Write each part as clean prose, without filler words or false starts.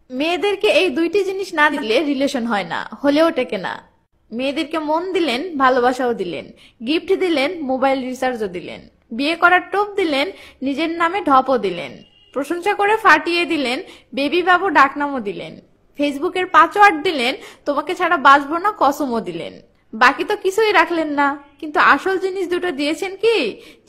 মেয়েদেরকে এই দুইটি জিনিস না দিলে রিলেশন হয় না, হলেও টেকে না। মেয়েদেরকে মন দিলেন, ভালোবাসাও দিলেন, গিফট দিলেন, মোবাইল রিচার্জও দিলেন, বিয়ে করার টোপ দিলেন, নিজের নামে ঢপও দিলেন, প্রশংসা করে ফাটিয়ে দিলেন, বেবি বাবু ডাকনামও দিলেন, ফেসবুকের পাসওয়ার্ড দিলেন, তোমাকে ছাড়া বাঁচবো না কসমও দিলেন। বাকি তো কিছুই রাখলেন না, কিন্তু আসল জিনিস দুটো দিয়েছেন কি,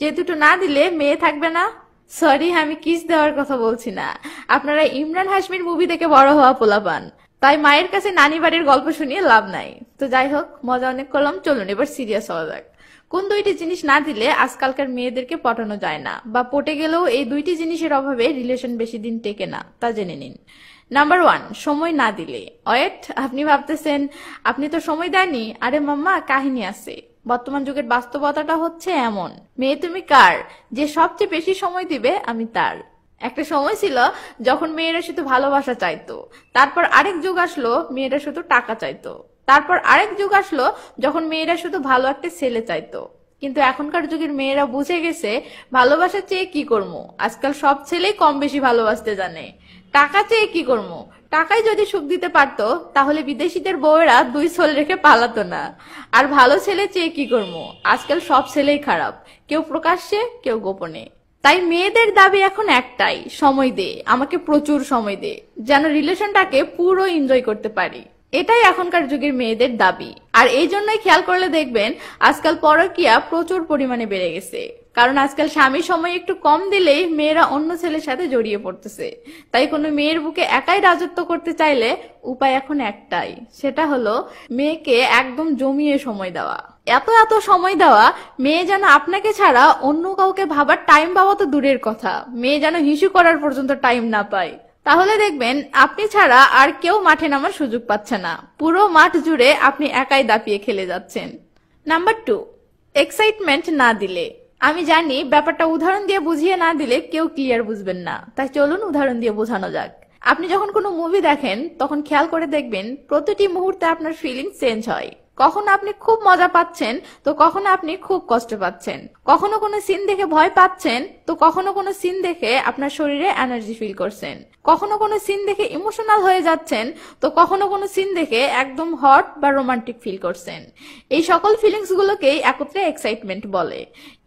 যে দুটো না দিলে মেয়ে থাকবে না। সরি, আমি কিস দেওয়ার কথা বলছি না। আপনারা ইমরান হাশমির মুভি দেখে বড় হওয়া পোলাপান, তাই মায়ের কাছে নানি বাড়ির গল্প শুনিয়ে লাভ নাই। তো যাই হোক, মজা অনেক করলাম, চলুন এবার সিরিয়াস হওয়া যাক। কোন দুইটি জিনিস না দিলে আজকালকার মেয়েদেরকে পটানো যায় না, বা পটে গেলেও এই দুইটি জিনিসের অভাবে রিলেশন বেশি দিন টেকে না, তা জেনে নিন। নাম্বার 1, সময় না দিলে। ওয়েট, আপনি ভাবতেছেন আপনি তো সময় দেননি। আরে মাম্মা, কাহিনী আছে। বর্তমান যুগের বাস্তবতাটা হচ্ছে এমন, মেয়ে তুমি কার, যে সবচেয়ে বেশি সময় দিবে আমি তার। একটা সময় ছিল যখন মেয়েরা শুধু ভালোবাসা চাইতো, তারপর আরেক যুগ আসলো মেয়েরা শুধু টাকা চাইতো, তারপর আরেক যুগ আসলো যখন মেয়েরা শুধু ভালো একটা ছেলে চাইতো। কিন্তু এখনকার যুগের মেয়েরা বুঝে গেছে ভালোবাসা চেয়ে কি করবো, আজকাল সব ছেলেই কম বেশি ভালোবাসতে জানে। টাকা চেয়ে কি করবো, টাকাই যদি সুখ দিতে পারতো তাহলে বিদেশিদের বউয়েরা 2 ছোল রেখে পালাতো না। আর ভালো ছেলে চেয়ে কি করবো, আজকাল সব ছেলেই খারাপ, কেউ প্রকাশ্যে কেউ গোপনে। তাই মেয়েদের দাবি এখন একটাই, সময় দে, আমাকে প্রচুর সময় দে, যেন রিলেশনটাকে পুরো এনজয় করতে পারি। এটাই এখনকার যুগের মেয়েদের দাবি। আর এই জন্যই খেয়াল করলে দেখবেন আজকাল পরকীয়া প্রচুর পরিমাণে বেড়ে গেছে। কারণ আজকাল স্বামী সময় একটু কম দিলেই মেয়েরা অন্য ছেলের সাথে জড়িয়ে পড়তেছে। তাই কোনো মেয়ের বুকে একাই রাজত্ব করতে চাইলে উপায় এখন একটাই, সেটা হলো মেয়েকে একদম জমিয়ে সময় দেওয়া। এত এত সময় দেওয়া, মেয়ে যেন আপনাকে ছাড়া অন্য কাউকে ভাবার টাইম পাওয়া তো দূরের কথা, মেয়ে যেন হিসু করার পর্যন্ত টাইম না পায়। তাহলে দেখবেন আপনি ছাড়া আর কেউ মাঠে নামার সুযোগ পাচ্ছে না, পুরো মাঠ জুড়ে আপনি একাই দাপিয়ে খেলে যাচ্ছেন। নাম্বার 2, এক্সাইটমেন্ট না দিলে। আমি জানি ব্যাপারটা উদাহরণ দিয়ে বুঝিয়ে না দিলে কেউ ক্লিয়ার বুঝবেন না, তাই চলুন উদাহরণ দিয়ে বোঝানো যাক। আপনি যখন কোনো মুভি দেখেন তখন খেয়াল করে দেখবেন প্রতিটি মুহূর্তে আপনার ফিলিং চেঞ্জ হয়। কখনো আপনি খুব মজা পাচ্ছেন, তো কখনো আপনি খুব কষ্ট পাচ্ছেন। কখনো কোনো সিন দেখে ভয় পাচ্ছেন, তো কখনো কোনো সিন দেখে আপনার শরীরে এনার্জি ফিল করছেন। কখনো কোনো সিন দেখে ইমোশনাল হয়ে যাচ্ছেন, তো কখনো কোনো সিন দেখে একদম হট বা রোমান্টিক ফিল করছেন। এই সকল ফিলিংস গুলোকেই একত্রে এক্সাইটমেন্ট বলে।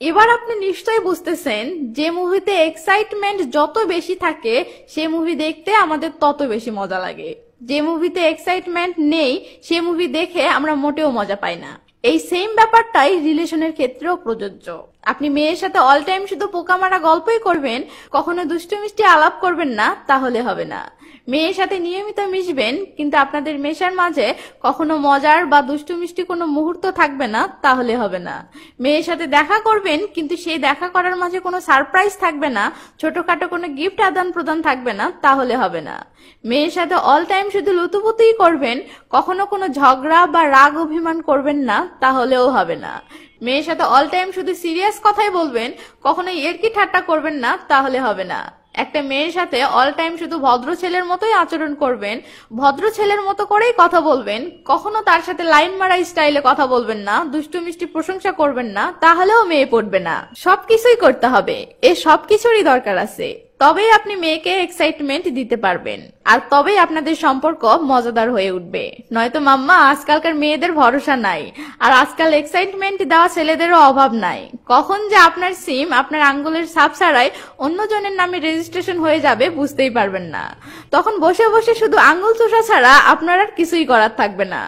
এবার আপনি নিশ্চয়ই বুঝতেছেন যে মুভিতে এক্সাইটমেন্ট যত বেশি থাকে সে মুভি দেখতে আমাদের তত বেশি মজা লাগে। যে মুভিতে এক্সাইটমেন্ট নেই সে মুভি দেখে আমরা মোটেও মজা পাই না। এই সেম ব্যাপারটাই রিলেশনের ক্ষেত্রেও প্রযোজ্য। আপনি মেয়ের সাথে অল টাইম শুধু পোকা মারা গল্পই করবেন, কখনো দুষ্টু মিষ্টি আলাপ করবেন না, তাহলে হবে না। মেয়ের সাথে নিয়মিত মিশবেন, কিন্তু আপনাদের মেশার মাঝে কখনো মজার বা দুষ্টু মিষ্টি কোনো মুহূর্ত থাকবে না, তাহলে হবে না। মেয়ের সাথে দেখা করবেন, কিন্তু সেই দেখা করার মাঝে কোনো সারপ্রাইজ থাকবে না, ছোটখাটো কোনো গিফট আদান প্রদান থাকবে না, তাহলে হবে না। মেয়ের সাথে অল টাইম শুধু লুতুপুতুই করবেন, কখনো কোনো ঝগড়া বা রাগ অভিমান করবেন না, তাহলেও হবে না। মেয়ের সাথে অল টাইম শুধু সিরিয়াস কথাই বলবেন, কখনো এরকি ঠাট্টা করবেন না, তাহলে হবে না। একটা মেয়ের সাথে অল টাইম শুধু ভদ্র ছেলের মতোই আচরণ করবেন, ভদ্র ছেলের মতো করেই কথা বলবেন, কখনো তার সাথে লাইন মারা স্টাইলে কথা বলবেন না, দুষ্টু মিষ্টি প্রশংসা করবেন না, তাহলেও মেয়ে পড়বে না। সবকিছুই করতে হবে, এ সবকিছুরই দরকার আছে, তবেই আপনি মেয়েকে এক্সাইটমেন্ট দিতে পারবেন, আর তবেই আপনাদের সম্পর্ক মজাদার হয়ে উঠবে। নয়তো মাম্মা, আজকালকার মেয়েদের ভরসা নাই, আর আজকাল এক্সাইটমেন্ট দেওয়া ছেলেদেরও অভাব নাই। কখন যে আপনার সিম আপনার আঙ্গুলের ছাপ ছাড়াই অন্যজনের নামে রেজিস্ট্রেশন হয়ে যাবে বুঝতেই পারবেন না। তখন বসে বসে শুধু আঙ্গুল চোষা ছাড়া আপনার আর কিছুই করার থাকবে না।